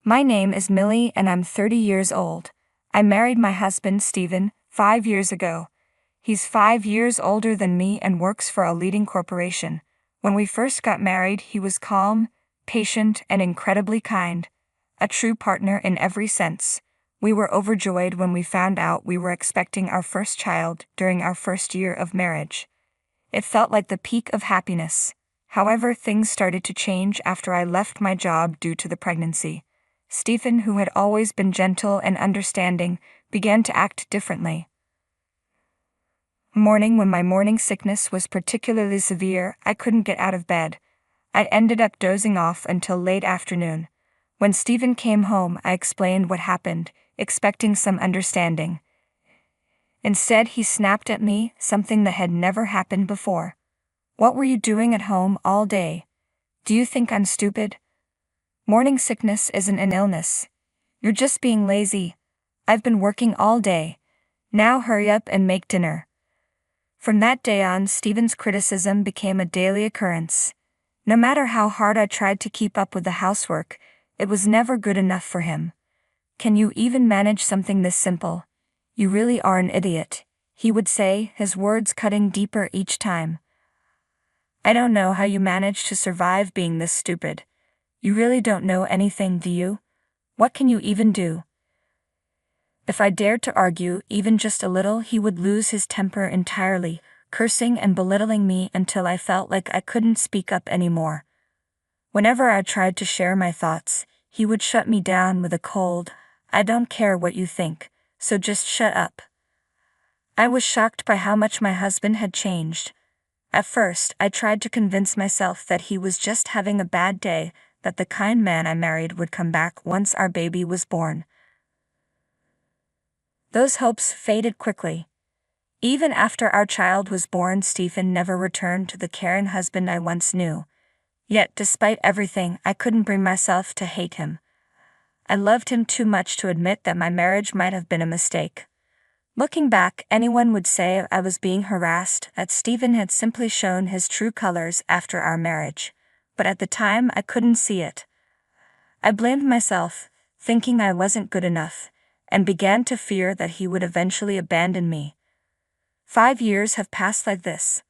My name is Millie and I'm 30 years old. I married my husband, Stephen, 5 years ago. He's 5 years older than me and works for a leading corporation. When we first got married, he was calm, patient, and incredibly kind. A true partner in every sense. We were overjoyed when we found out we were expecting our first child during our first year of marriage. It felt like the peak of happiness. However, things started to change after I left my job due to the pregnancy. Stephen, who had always been gentle and understanding, began to act differently. Morning, when my morning sickness was particularly severe, I couldn't get out of bed. I ended up dozing off until late afternoon. When Stephen came home, I explained what happened, expecting some understanding. Instead, he snapped at me, something that had never happened before. "What were you doing at home all day? Do you think I'm stupid? Morning sickness isn't an illness. You're just being lazy. I've been working all day. Now hurry up and make dinner." From that day on, Stephen's criticism became a daily occurrence. No matter how hard I tried to keep up with the housework, it was never good enough for him. "Can you even manage something this simple? You really are an idiot," he would say, his words cutting deeper each time. "I don't know how you manage to survive being this stupid. You really don't know anything, do you? What can you even do?" If I dared to argue, even just a little, he would lose his temper entirely, cursing and belittling me until I felt like I couldn't speak up anymore. Whenever I tried to share my thoughts, he would shut me down with a cold, "I don't care what you think, so just shut up." I was shocked by how much my husband had changed. At first, I tried to convince myself that he was just having a bad day, that the kind man I married would come back once our baby was born. Those hopes faded quickly. Even after our child was born, Stephen never returned to the caring husband I once knew. Yet, despite everything, I couldn't bring myself to hate him. I loved him too much to admit that my marriage might have been a mistake. Looking back, anyone would say I was being harassed, that Stephen had simply shown his true colors after our marriage. But at the time, I couldn't see it. I blamed myself, thinking I wasn't good enough, and began to fear that he would eventually abandon me. 5 years have passed like this.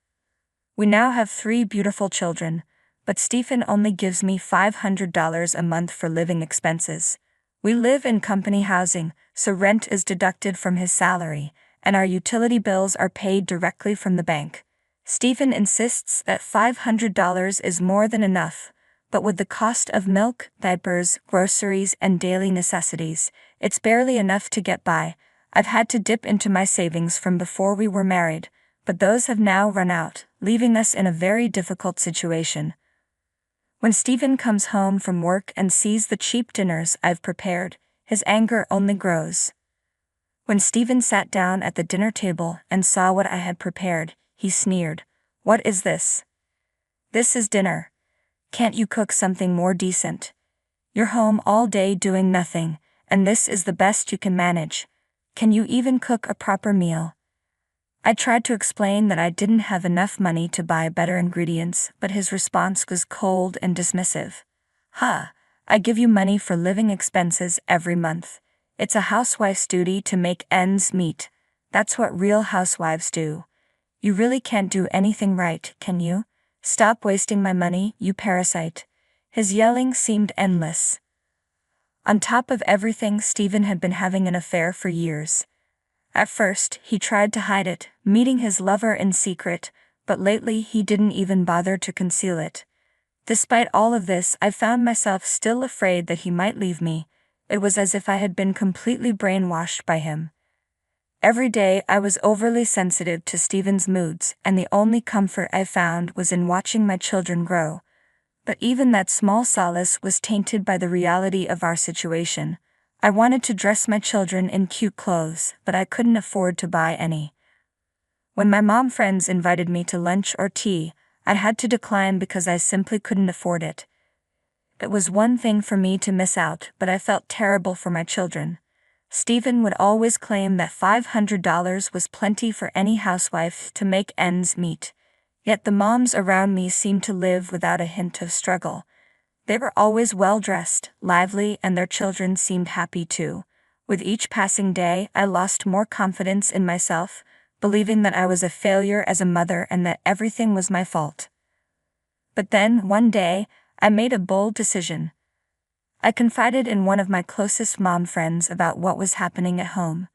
We now have 3 beautiful children, but Stephen only gives me $500 a month for living expenses. We live in company housing, so rent is deducted from his salary, and our utility bills are paid directly from the bank. Stephen insists that $500 is more than enough, but with the cost of milk, diapers, groceries, and daily necessities, it's barely enough to get by. I've had to dip into my savings from before we were married, but those have now run out, leaving us in a very difficult situation. When Stephen comes home from work and sees the cheap dinners I've prepared, his anger only grows. When Stephen sat down at the dinner table and saw what I had prepared, he sneered. "What is this? This is dinner. Can't you cook something more decent? You're home all day doing nothing, and this is the best you can manage. Can you even cook a proper meal?" I tried to explain that I didn't have enough money to buy better ingredients, but his response was cold and dismissive. I give you money for living expenses every month. It's a housewife's duty to make ends meet. That's what real housewives do. You really can't do anything right, can you? Stop wasting my money, you parasite." His yelling seemed endless. On top of everything, Stephen had been having an affair for years. At first, he tried to hide it, meeting his lover in secret, but lately he didn't even bother to conceal it. Despite all of this, I found myself still afraid that he might leave me. It was as if I had been completely brainwashed by him. Every day I was overly sensitive to Stephen's moods, and the only comfort I found was in watching my children grow. But even that small solace was tainted by the reality of our situation. I wanted to dress my children in cute clothes, but I couldn't afford to buy any. When my mom friends invited me to lunch or tea, I had to decline because I simply couldn't afford it. It was one thing for me to miss out, but I felt terrible for my children. Stephen would always claim that $500 was plenty for any housewife to make ends meet. Yet the moms around me seemed to live without a hint of struggle. They were always well-dressed, lively, and their children seemed happy too. With each passing day, I lost more confidence in myself, believing that I was a failure as a mother and that everything was my fault. But then, one day, I made a bold decision. I confided in one of my closest mom friends about what was happening at home.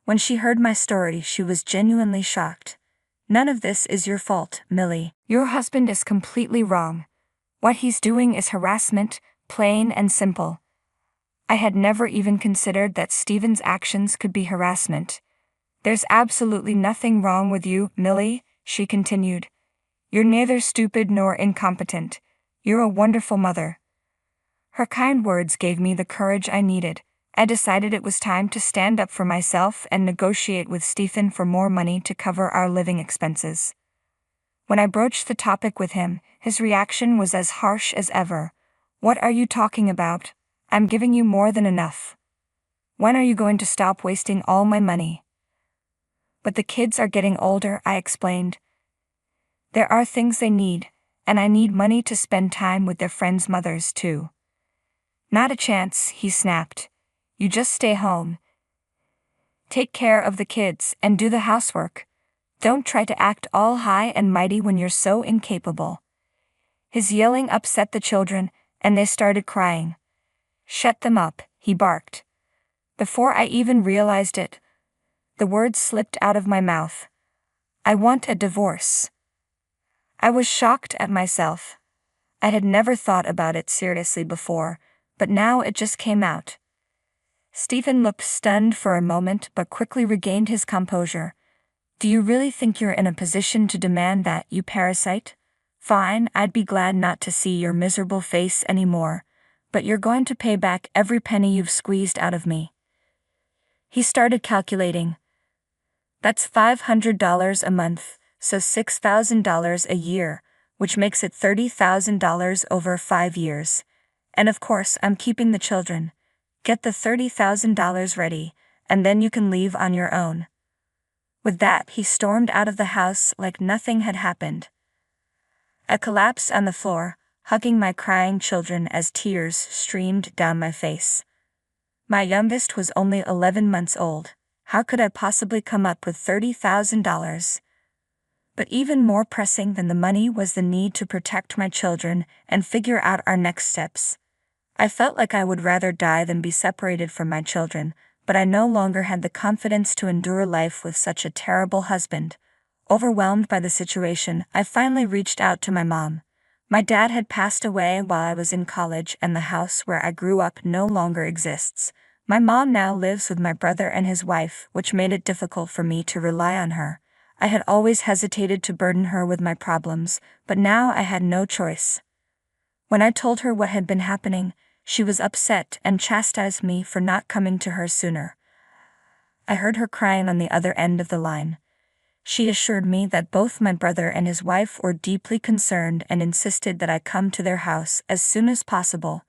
When she heard my story, she was genuinely shocked. "None of this is your fault, Millie. Your husband is completely wrong. What he's doing is harassment, plain and simple." I had never even considered that Stephen's actions could be harassment. "There's absolutely nothing wrong with you, Millie," she continued. "You're neither stupid nor incompetent. You're a wonderful mother." Her kind words gave me the courage I needed. I decided it was time to stand up for myself and negotiate with Stephen for more money to cover our living expenses. When I broached the topic with him, his reaction was as harsh as ever. "What are you talking about? I'm giving you more than enough. When are you going to stop wasting all my money?" "But the kids are getting older," I explained. "There are things they need, and I need money to spend time with their friends' mothers too." "Not a chance," he snapped. "You just stay home. Take care of the kids and do the housework. Don't try to act all high and mighty when you're so incapable." His yelling upset the children, and they started crying. "Shut them up," he barked. Before I even realized it, the words slipped out of my mouth. "I want a divorce." I was shocked at myself. I had never thought about it seriously before, but now it just came out. Stephen looked stunned for a moment but quickly regained his composure. "Do you really think you're in a position to demand that, you parasite? Fine, I'd be glad not to see your miserable face anymore, but you're going to pay back every penny you've squeezed out of me." He started calculating. "That's $500 a month, so $6,000 a year, which makes it $30,000 over 5 years. And of course, I'm keeping the children. Get the $30,000 ready, and then you can leave on your own." With that, he stormed out of the house like nothing had happened. I collapsed on the floor, hugging my crying children as tears streamed down my face. My youngest was only 11 months old. How could I possibly come up with $30,000? But even more pressing than the money was the need to protect my children and figure out our next steps. I felt like I would rather die than be separated from my children, but I no longer had the confidence to endure life with such a terrible husband. Overwhelmed by the situation, I finally reached out to my mom. My dad had passed away while I was in college, and the house where I grew up no longer exists. My mom now lives with my brother and his wife, which made it difficult for me to rely on her. I had always hesitated to burden her with my problems, but now I had no choice. When I told her what had been happening, she was upset and chastised me for not coming to her sooner. I heard her crying on the other end of the line. She assured me that both my brother and his wife were deeply concerned and insisted that I come to their house as soon as possible.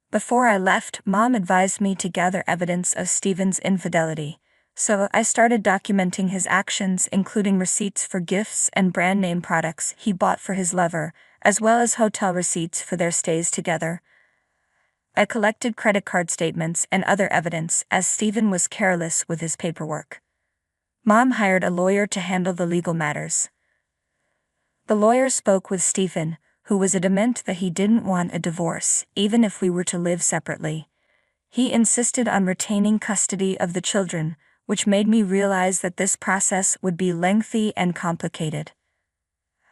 Before I left, Mom advised me to gather evidence of Stephen's infidelity, so I started documenting his actions, including receipts for gifts and brand name products he bought for his lover, as well as hotel receipts for their stays together. I collected credit card statements and other evidence as Stephen was careless with his paperwork. Mom hired a lawyer to handle the legal matters. The lawyer spoke with Stephen, who was adamant that he didn't want a divorce, even if we were to live separately. He insisted on retaining custody of the children, which made me realize that this process would be lengthy and complicated.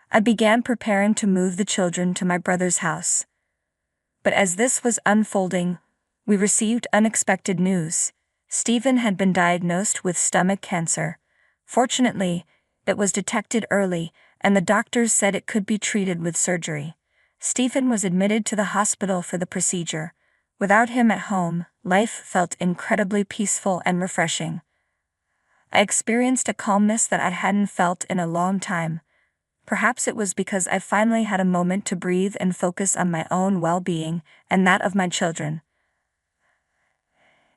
I began preparing to move the children to my brother's house. But as this was unfolding, we received unexpected news. Stephen had been diagnosed with stomach cancer. Fortunately, it was detected early, and the doctors said it could be treated with surgery. Stephen was admitted to the hospital for the procedure. Without him at home, life felt incredibly peaceful and refreshing. I experienced a calmness that I hadn't felt in a long time. Perhaps it was because I finally had a moment to breathe and focus on my own well-being and that of my children.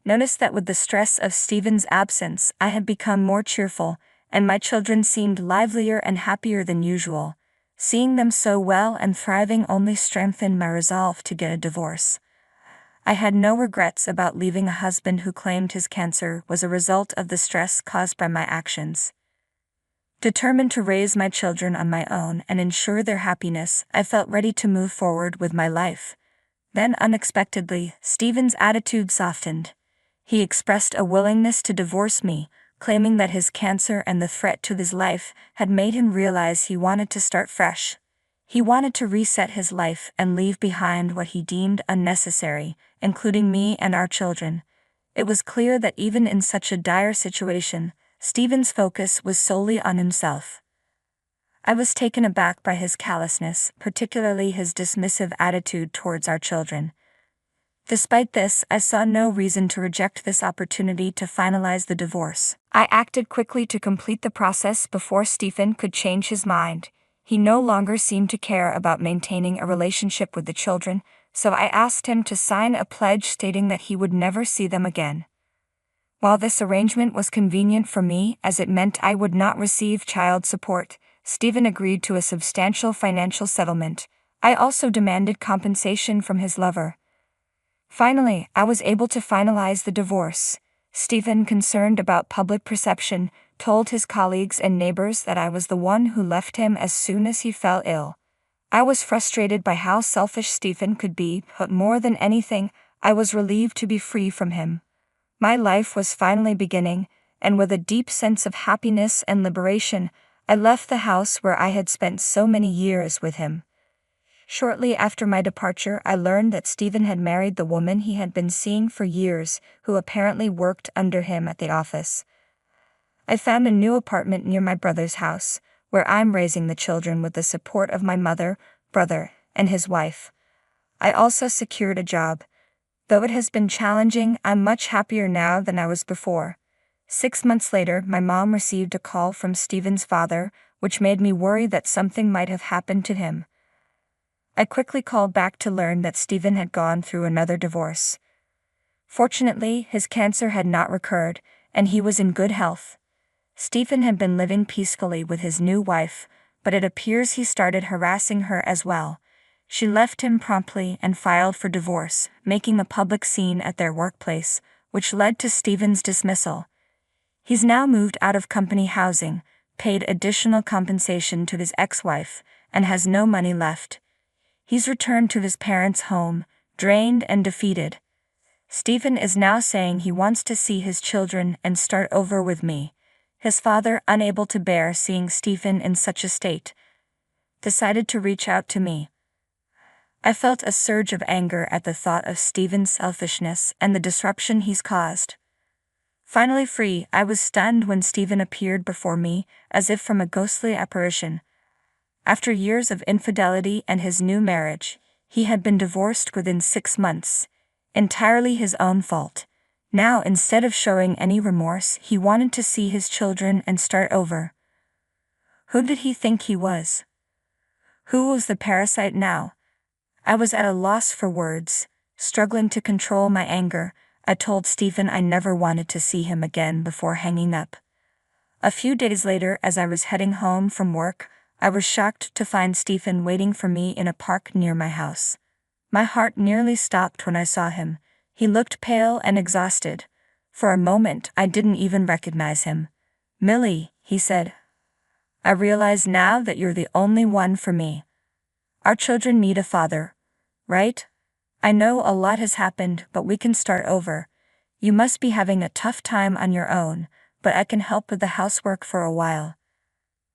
Notice that with the stress of Stephen's absence, I had become more cheerful, and my children seemed livelier and happier than usual. Seeing them so well and thriving only strengthened my resolve to get a divorce. I had no regrets about leaving a husband who claimed his cancer was a result of the stress caused by my actions. Determined to raise my children on my own and ensure their happiness, I felt ready to move forward with my life. Then unexpectedly, Stephen's attitude softened. He expressed a willingness to divorce me, claiming that his cancer and the threat to his life had made him realize he wanted to start fresh. He wanted to reset his life and leave behind what he deemed unnecessary, including me and our children. It was clear that even in such a dire situation, Stephen's focus was solely on himself. I was taken aback by his callousness, particularly his dismissive attitude towards our children. Despite this, I saw no reason to reject this opportunity to finalize the divorce. I acted quickly to complete the process before Stephen could change his mind. He no longer seemed to care about maintaining a relationship with the children, so I asked him to sign a pledge stating that he would never see them again. While this arrangement was convenient for me as it meant I would not receive child support, Stephen agreed to a substantial financial settlement. I also demanded compensation from his lover. Finally, I was able to finalize the divorce. Stephen, concerned about public perception, told his colleagues and neighbors that I was the one who left him as soon as he fell ill. I was frustrated by how selfish Stephen could be, but more than anything, I was relieved to be free from him. My life was finally beginning, and with a deep sense of happiness and liberation, I left the house where I had spent so many years with him. Shortly after my departure, I learned that Stephen had married the woman he had been seeing for years, who apparently worked under him at the office. I found a new apartment near my brother's house, where I'm raising the children with the support of my mother, brother, and his wife. I also secured a job. Though it has been challenging, I'm much happier now than I was before. 6 months later, my mom received a call from Stephen's father, which made me worry that something might have happened to him. I quickly called back to learn that Stephen had gone through another divorce. Fortunately, his cancer had not recurred, and he was in good health. Stephen had been living peacefully with his new wife, but it appears he started harassing her as well. She left him promptly and filed for divorce, making a public scene at their workplace, which led to Stephen's dismissal. He's now moved out of company housing, paid additional compensation to his ex-wife, and has no money left. He's returned to his parents' home, drained and defeated. Stephen is now saying he wants to see his children and start over with me. His father, unable to bear seeing Stephen in such a state, decided to reach out to me. I felt a surge of anger at the thought of Stephen's selfishness and the disruption he's caused. Finally free, I was stunned when Stephen appeared before me, as if from a ghostly apparition. After years of infidelity and his new marriage, he had been divorced within 6 months. Entirely his own fault. Now, instead of showing any remorse, he wanted to see his children and start over. Who did he think he was? Who was the parasite now? I was at a loss for words, struggling to control my anger. I told Stephen I never wanted to see him again before hanging up. A few days later, as I was heading home from work, I was shocked to find Stephen waiting for me in a park near my house. My heart nearly stopped when I saw him. He looked pale and exhausted. For a moment, I didn't even recognize him. "Millie," he said, "I realize now that you're the only one for me. Our children need a father, right? I know a lot has happened, but we can start over. You must be having a tough time on your own, but I can help with the housework for a while."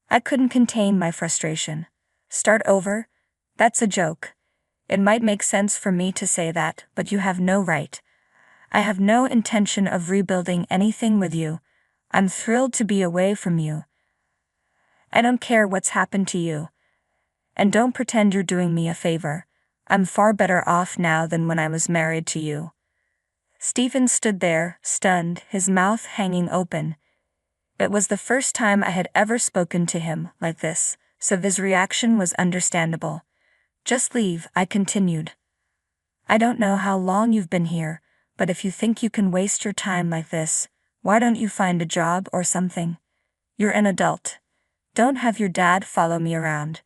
I couldn't contain my frustration. Start over? That's a joke. It might make sense for me to say that, but you have no right. I have no intention of rebuilding anything with you. I'm thrilled to be away from you. I don't care what's happened to you. And don't pretend you're doing me a favor. I'm far better off now than when I was married to you. Stephen stood there, stunned, his mouth hanging open. It was the first time I had ever spoken to him like this, so his reaction was understandable. "Just leave," I continued. "I don't know how long you've been here, but if you think you can waste your time like this, why don't you find a job or something? You're an adult. Don't have your dad follow me around.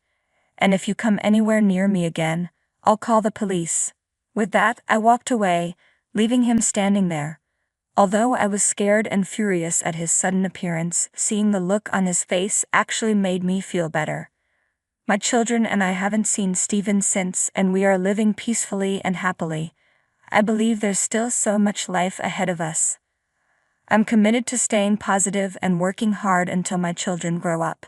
and if you come anywhere near me again, I'll call the police." With that, I walked away, leaving him standing there. Although I was scared and furious at his sudden appearance, seeing the look on his face actually made me feel better. My children and I haven't seen Stephen since, and we are living peacefully and happily. I believe there's still so much life ahead of us. I'm committed to staying positive and working hard until my children grow up.